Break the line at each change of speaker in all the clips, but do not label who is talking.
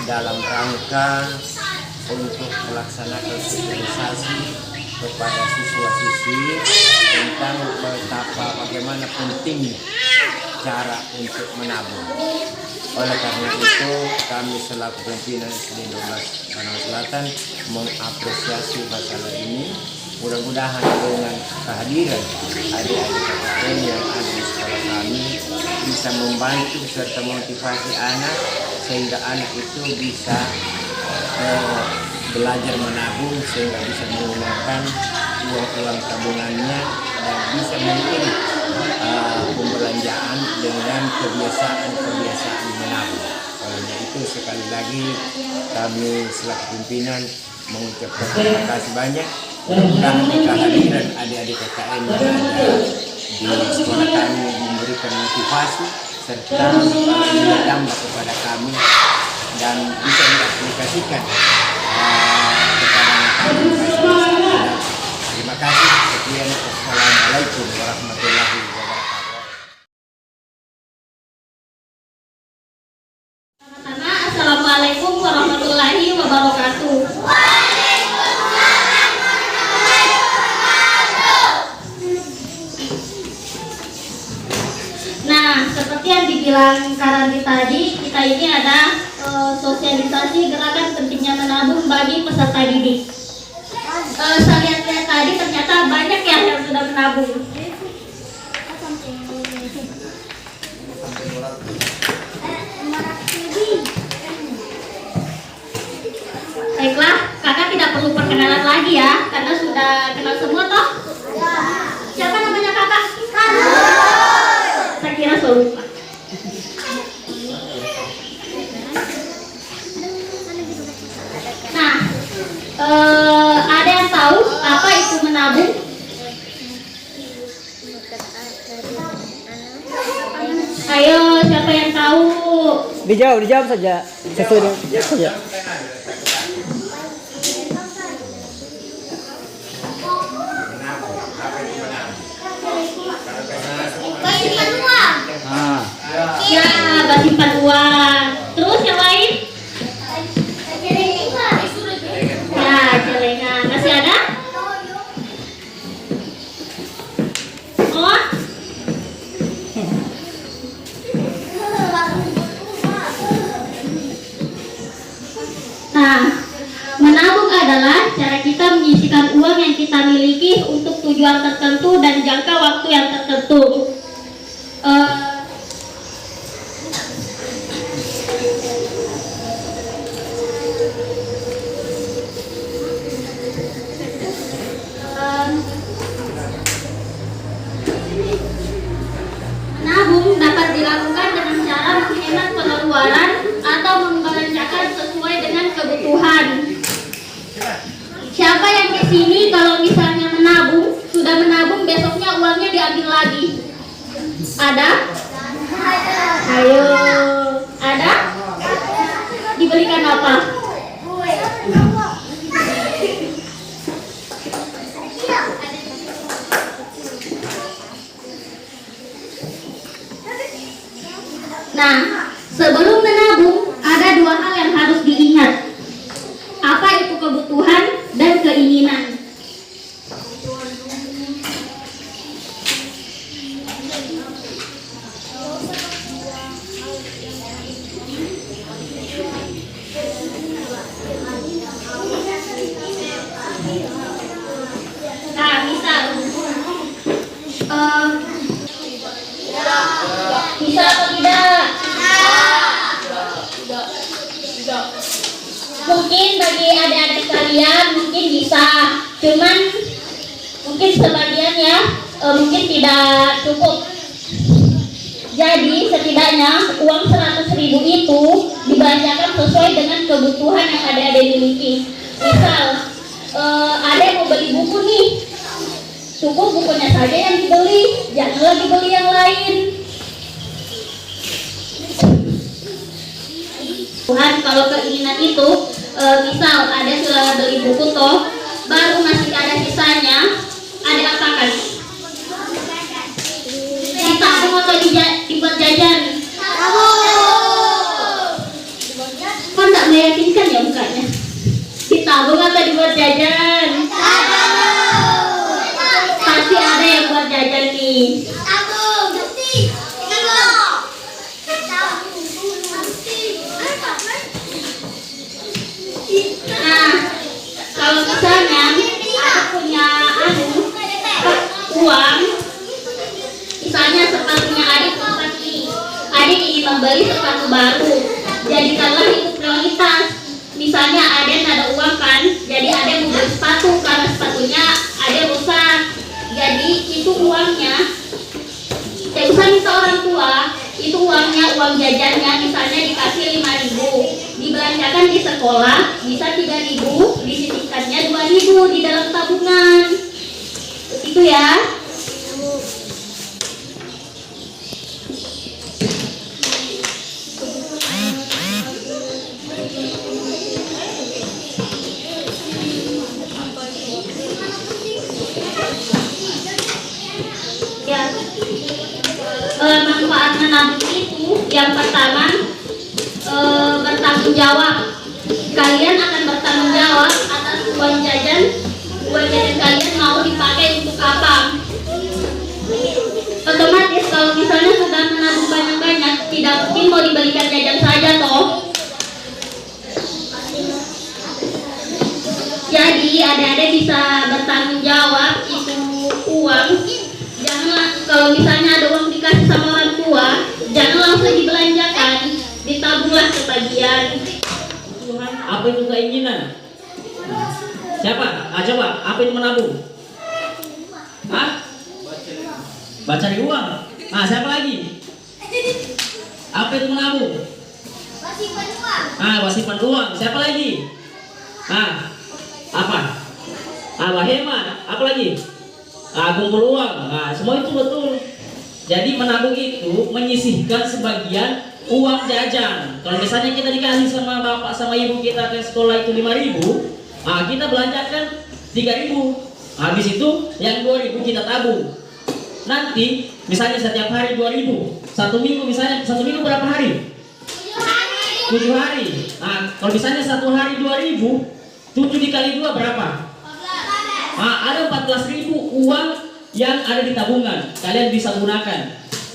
dalam rangka untuk melaksanakan sosialisasi kepada siswa-siswi tentang betapa bagaimana pentingnya cara untuk menabung. Oleh karena itu, kami selaku pimpinan SD 12 Panama Selatan mengapresiasi masalah ini. Mudah-mudahan dengan kehadiran adik-adik KKN yang ada di sekolah kami bisa membantu serta motivasi anak sehingga anak itu bisa belajar menabung sehingga bisa menggunakan uang tabungannya dan bisa mengiring pembelanjaan dengan kebiasaan menabung. Oleh itu sekali lagi kami selaku pimpinan mengucapkan terima kasih banyak. Mudah-mudahan kehadiran adik-adik KKN yang ada di sekolah kami memberikan motivasi serta nilai tambah kepada kami dan bisa diaplikasikan kepada kami. Terima kasih. Sekian. Assalamualaikum warahmatullahi wabarakatuh.
Assalamualaikum warahmatullahi wabarakatuh. Nah, seperti yang dibilang Karandi tadi, kita ini ada sosialisasi gerakan pentingnya menabung bagi peserta didik. Saya lihat tadi ternyata banyak ya yang sudah menabung. Baiklah, kakak tidak perlu perkenalan lagi ya, karena sudah kenal semua toh. Siapa namanya kakak? Saya kira so lupa. Nah, ada yang tahu apa itu menabung? Ayo, siapa yang tahu?
Dijawab saja. Sesuai dengan saja.
Simpan uang. Ya, simpan uang. Terus yang lain? Ya, celengan. Masih ada? Oh? Nah, menabung adalah cara kita menyisihkan uang yang kita miliki untuk tujuan tertentu dan jangka waktu yang tertentu. Menabung dapat dilakukan dengan cara menghemat pengeluaran atau membelanjakan sesuai dengan kebutuhan. Siapa yang di sini kalau misalnya menabung, sudah menabung besoknya uangnya diambil lagi? Ada? Ayo, ada? Diberikan apa? Nah, sebelum menabung ada dua hal yang harus diingat. Apa itu kebutuhan dan keinginan? Nah, misal bisa atau tidak? Mungkin bagi adik-adik sekalian mungkin bisa, cuman mungkin sebagian ya mungkin tidak cukup. Jadi setidaknya uang 100.000 itu dibelanjakan sesuai dengan kebutuhan yang adik-adik miliki. Misal adik mau beli buku nih, cukup bukunya saja yang dibeli, janganlah dibeli yang lain. Tuhan, kalau keinginan itu, misal ada sudah beli buku toh, baru masih ada sisanya, ada apakan? Ditabung atau dibuat jajan? Kok tak meyakinkan ya mukanya? Ditabung atau dibuat jajan? Pasti ada yang buat jajan nih. Nah, kalau misalnya aku punya uang, misalnya sepatunya adik empat nih, adik ingin membeli sepatu baru, jadikanlah itu prioritas. Misalnya adik ada uang kan, jadi adik mau beli sepatu karena sepatunya adik rusak, jadi itu uangnya tidak usah minta orang tua, itu uangnya, uang jajannya misalnya dikasih 5.000, dibelanjakan di sekolah bisa 3.000, disisihkannya 2.000 di dalam tabungan. Itu ya. Ya. Manfaat menabung itu yang pertama, bertanggung jawab. Kalian akan bertanggung jawab atas uang jajan kalian mau dipakai untuk apa. Otomatis kalau misalnya sudah menabung banyak-banyak, tidak mungkin mau dibelikan jajan saja toh. Jadi adik-adik bisa bertanggung jawab itu uang. Jangan, kalau misalnya ada uang dikasih sama orang tua, jangan langsung dibelanjakan, ditabunglah sebagian.
Apa itu keinginan? Siapa? Coba, apa itu menabung? Baca di uang. Siapa lagi? Apa itu menabung?
Wasipan uang.
Wasipan uang. Siapa lagi? Apa? Hemat. Apa lagi? Kumpul uang. Semua itu betul. Jadi menabung itu menyisihkan sebagian uang jajan. Kalau misalnya kita dikasih sama bapak sama ibu kita ke sekolah itu 5.000, kita belanjakan 3.000. Habis itu yang 2.000 kita tabung. Nanti misalnya setiap hari 2.000, satu minggu berapa hari? 7 hari. Kalau misalnya satu hari 2.000, 7 dikali 2 berapa? Ada 14.000 uang yang ada di tabungan. Kalian bisa gunakan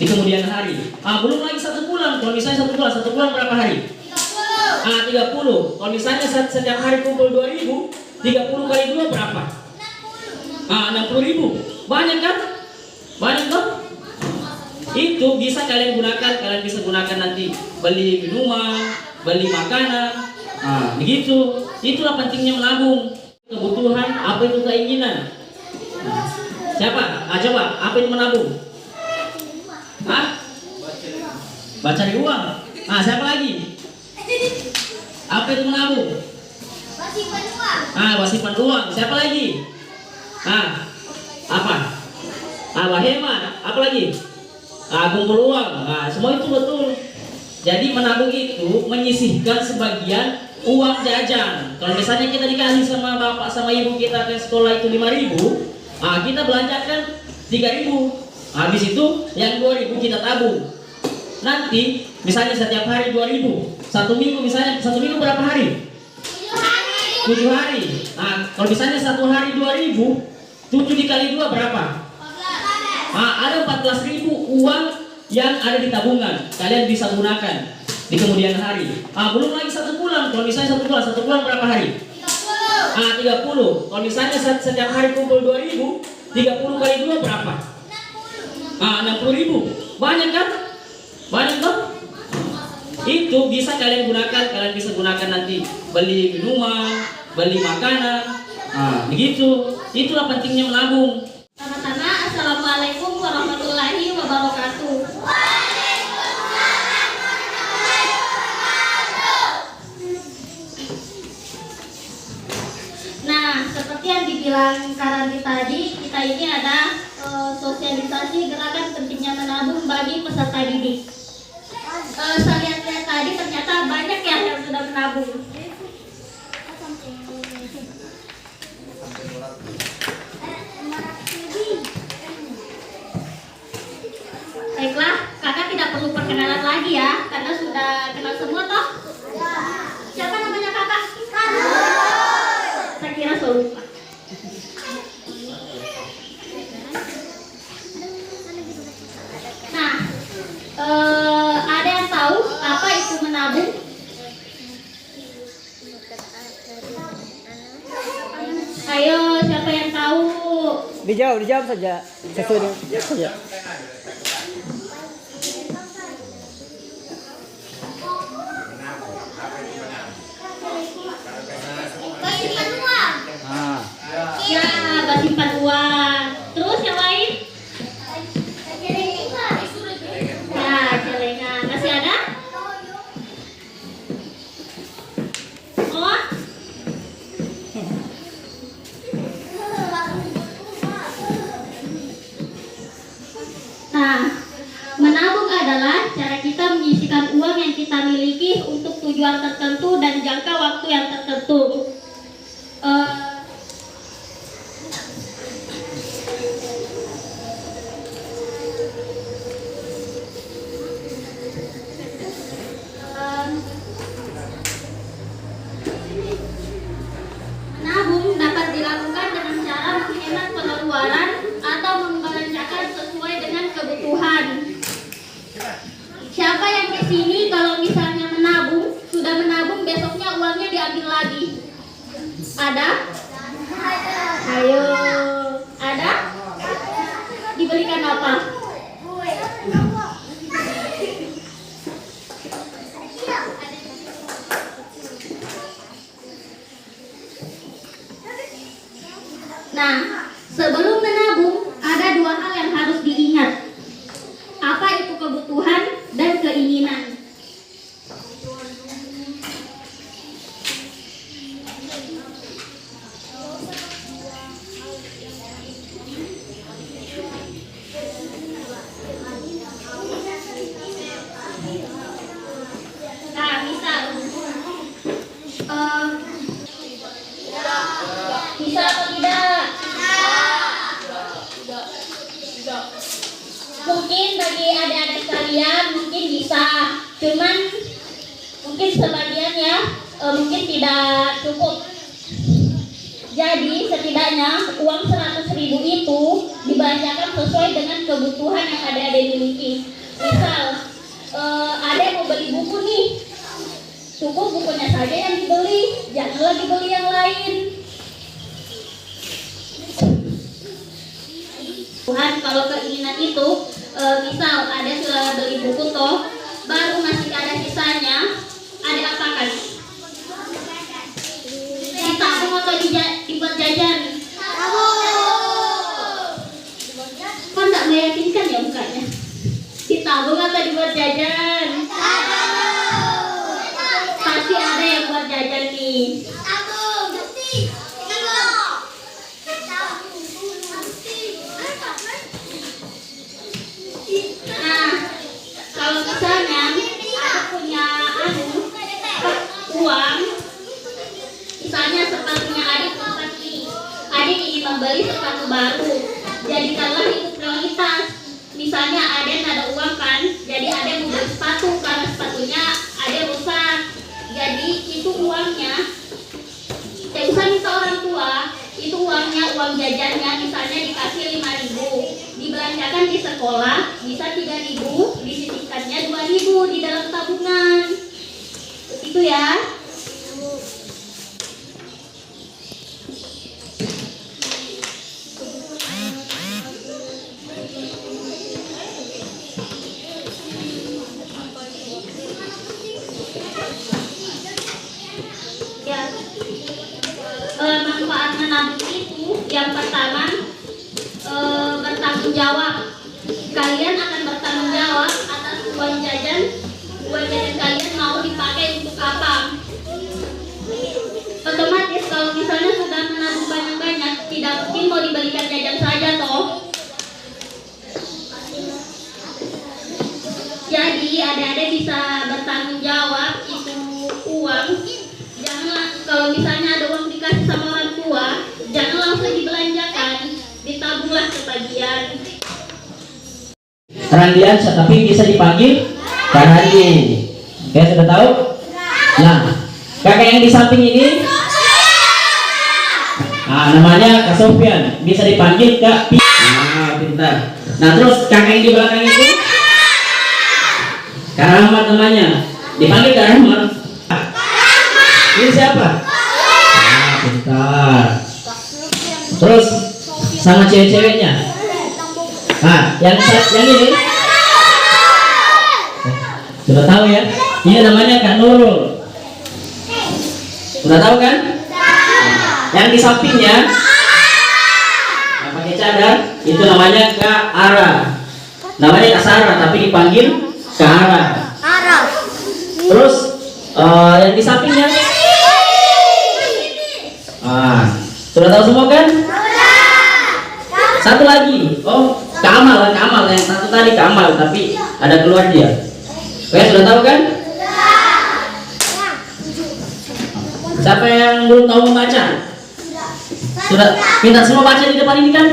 di kemudian hari. Belum lagi 1 bulan. Kalau misalnya 1 bulan berapa hari? 30. Kalau misalnya setiap hari kumpul 2.000, 30 kali 2 berapa? 60.000. Banyak kan? Banyak kan? Itu bisa kalian bisa gunakan nanti beli minuman, beli makanan. Begitu. Itulah pentingnya menabung. Kebutuhan, apa itu keinginan? Siapa? Coba, apa itu menabung? Baca di uang. Siapa lagi? Apa itu menabung?
Wasipan uang.
Wasipan uang. Siapa lagi? Apa? Hemat. Apa lagi? Kumpul uang. Semua itu betul. Jadi menabung itu menyisihkan sebagian uang jajan. Kalau misalnya kita dikasih sama bapak sama ibu kita ke sekolah itu 5.000, kita belanjakan 3.000. Habis itu yang 2.000 kita tabung. Nanti misalnya setiap hari 2.000, satu minggu berapa hari? 7 hari. Kalau misalnya satu hari 2.000, 7 dikali 2 berapa? Ada 14.000 uang yang ada di tabungan. Kalian bisa gunakan di kemudian hari. Belum lagi 1 bulan. Kalau misalnya 1 bulan berapa hari? 30. Kalau misalnya setiap hari kumpul 2.000, 30 kali 2 berapa? 60.000. Banyak kan? Banyak kan? Itu bisa kalian bisa gunakan nanti beli minuman, beli makanan. Begitu. Itulah pentingnya menabung.
Pertama-tama, Assalamualaikum warahmatullahi wabarakatuh. Nah, seperti yang dibilang Karanti tadi, kita ini ada sosialisasi gerakan pentingnya menabung bagi peserta didik. Saya lihat tadi ternyata banyak ya yang sudah menabung. Baiklah, kakak tidak perlu perkenalan lagi ya, karena sudah kenal semua toh. Siapa namanya kakak? Saya kira saya lupa. Nah, ada yang tahu apa itu menabung? Ayo, siapa yang tahu?
Dijawab saja sesuai dengan saja.
Simpan uang.
Ah,
Ya, simpan uang. Terus yang lain? Ya, celengan. Masih ada? Oh? Nah, menabung adalah cara kita menyisihkan uang yang kita miliki untuk tujuan tertentu dan jangka waktu yang tertentu. Menabung dapat dilakukan dengan cara menghemat pengeluaran atau membelanjakan sesuai dengan kebutuhan. Siapa yang di sini kalau misalnya menabung, sudah menabung besoknya uangnya diambil lagi? Ada? Ayo, ada? Dibelikan apa? Nah, sebelum menabung, ada dua hal yang harus diingat. Apa itu kebutuhan dan keinginan? Nah, misal, bisa atau tidak? Mungkin bagi adik-adik sekalian mungkin bisa, cuman mungkin sebagian ya mungkin tidak cukup. Jadi setidaknya uang 100.000 itu dibelanjakan sesuai dengan kebutuhan yang adik-adik miliki. Misal adik mau beli buku nih, cukup bukunya saja yang dibeli, jangan lagi beli yang lain. Tuhan, kalau keinginan itu misal ada sudah beli buku toh, baru masih ada sisanya, ada apakan? Ditabung atau dibuat jajan? Kok nggak meyakinkan ya mukanya? Ditabung atau dibuat jajan? Pasti ada yang buat jajan nih. Nah, kalau misalnya aku punya uang, misalnya sepatunya adik tempat ini, adik ingin membeli sepatu baru, jadikanlah itu prioritas. Misalnya adik ada uang kan, jadi adik mau beli sepatu karena sepatunya adik rusak, jadi itu uangnya tidak usah minta orang tua, itu uangnya, uang jajannya misalnya dikasih 5.000, dibelanjakan di sekolah bisa 3.000, disisihkannya 2.000 di dalam tabungan. Itu ya. Ya. Manfaat menabung itu yang pertama bertanggung jawab. Kalian akan bertanggung jawab atas uang jajan kalian mau dipakai untuk apa. Otomatis kalau misalnya sudah menabung banyak adik-adik bisa bertanggung jawab itu uang. Jangan kalau misalnya ada uang dikasih sama orang tua, jangan langsung dibelanjakan, ditabunglah sebagian.
Randiansyah, tapi bisa dipanggil Kak Randi. Oke, sudah tahu? Nah, kakak yang di samping ini, namanya Kak Sofian, bisa dipanggil Kak Pi. Nah, pintar. Nah, terus kakak yang di belakang itu, Kak Rahmat namanya, dipanggil Kak Rahmat. Ini siapa? Nah, pintar. Terus sama cewek-ceweknya. Nah, yang ini sudah tahu ya? Ini namanya Kak Nurul. Sudah tahu kan? Yang di sampingnya yang pakai cadar itu namanya Kak Ara. Namanya Kak Sarah tapi dipanggil Kak Ara. Terus yang di sampingnya sudah tahu semua kan? Satu lagi. Oh, Kamal yang satu tadi Kamal tapi ada keluar dia. Oke, sudah tahu kan? Siapa yang belum tahu membaca? Sudah minta semua baca di depan ini kan?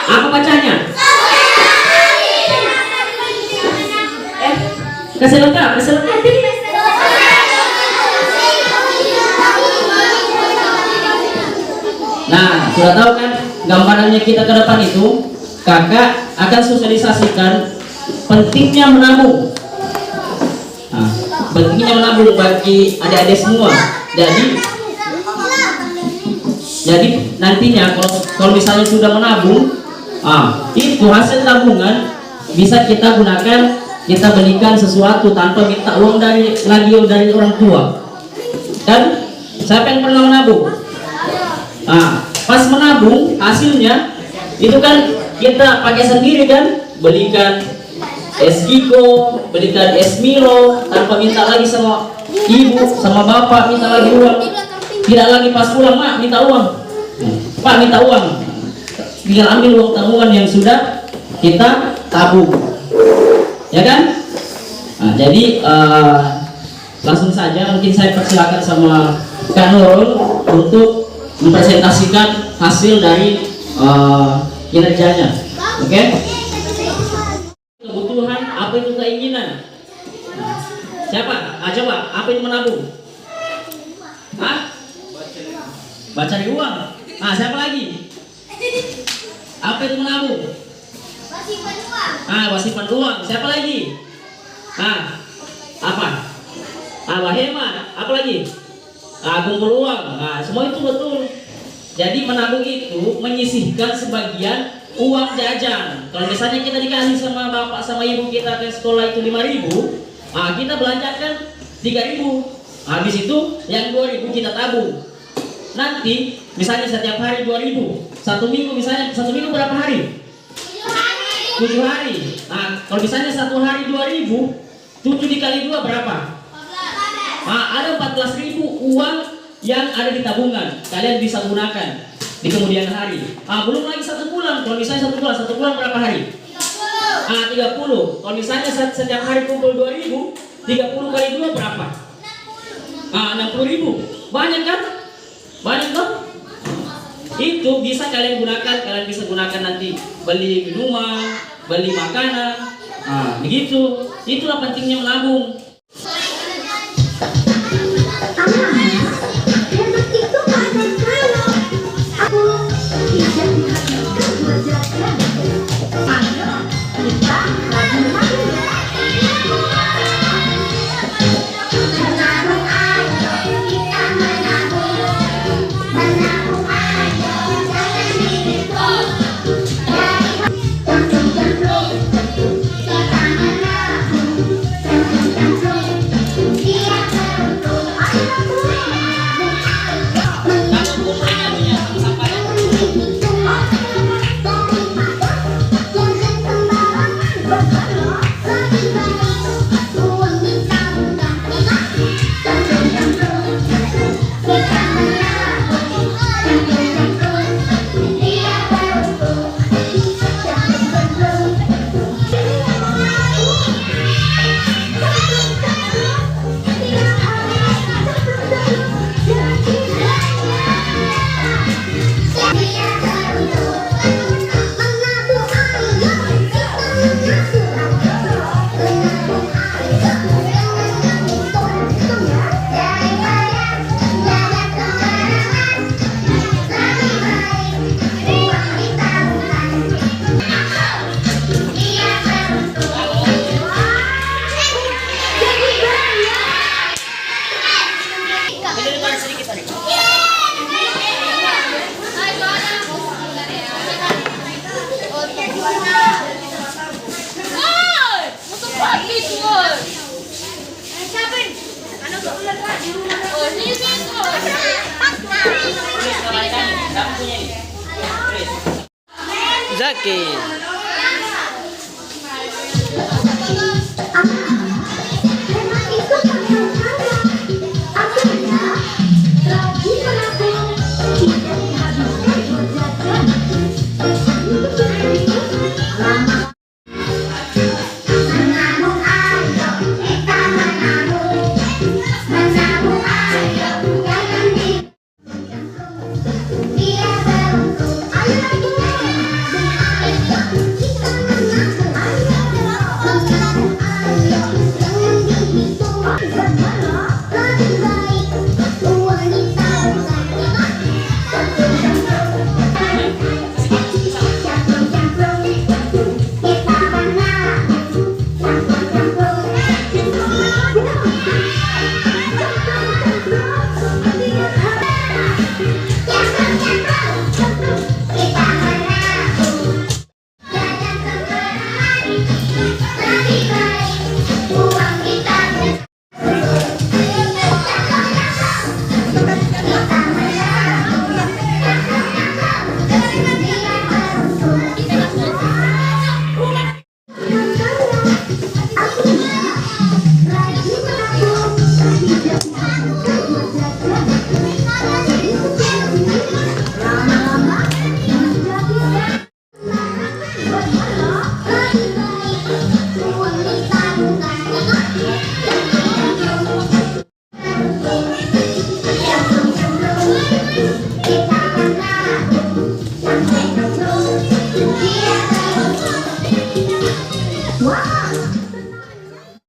Apa bacanya? Kasih lengkap. Nah, sudah tahu kan gambarannya kita ke depan itu, kakak akan sosialisasikan pentingnya menabung. Nah, pentingnya menabung bagi adik-adik semua. Jadi nantinya kalau misalnya sudah menabung, itu hasil tabungan bisa kita gunakan, kita belikan sesuatu tanpa minta uang dari orang tua. Dan siapa yang pernah menabung? Pas menabung hasilnya itu kan kita pakai sendiri kan, belikan es Giko, belikan es Milo tanpa minta lagi sama ibu, sama bapak minta lagi uang. Tidak lagi pas pulang, Mak minta uang, Pak minta uang. Tinggal ambil uang tabungan yang sudah kita tabung, ya kan? Nah, jadi langsung saja mungkin saya persilakan sama Kak Nurul untuk mempresentasikan hasil dari kinerjanya. Oke? Kebutuhan, apa itu keinginan? Siapa? Coba, apa itu menabung? Baca di uang. Siapa lagi? Apa itu menabung? Wasimpan uang. Siapa lagi? Apa? Hemat. Apa lagi? Kumpul uang. Semua itu betul. Jadi menabung itu menyisihkan sebagian uang jajan. Kalau misalnya kita dikasih sama bapak sama ibu kita ke sekolah itu 5.000, kita belanjakan 3.000. Habis itu yang 2.000 kita tabung. Nanti misalnya setiap hari 2.000, satu minggu berapa hari? 7 hari. Kalau misalnya satu hari 2.000, 7 dikali 2 berapa? Ada 14.000 uang yang ada di tabungan. Kalian bisa gunakan di kemudian hari. Belum lagi 1 bulan. Kalau misalnya 1 bulan berapa hari? 30. Kalau misalnya setiap hari kumpul 2.000, 30 kali 2 berapa? 60.000. Banyak kan? Banyak kan? Itu bisa kalian gunakan. Kalian bisa gunakan nanti beli minuman, beli makanan. Begitu. Itulah pentingnya menabung.
Zaki.
Wow.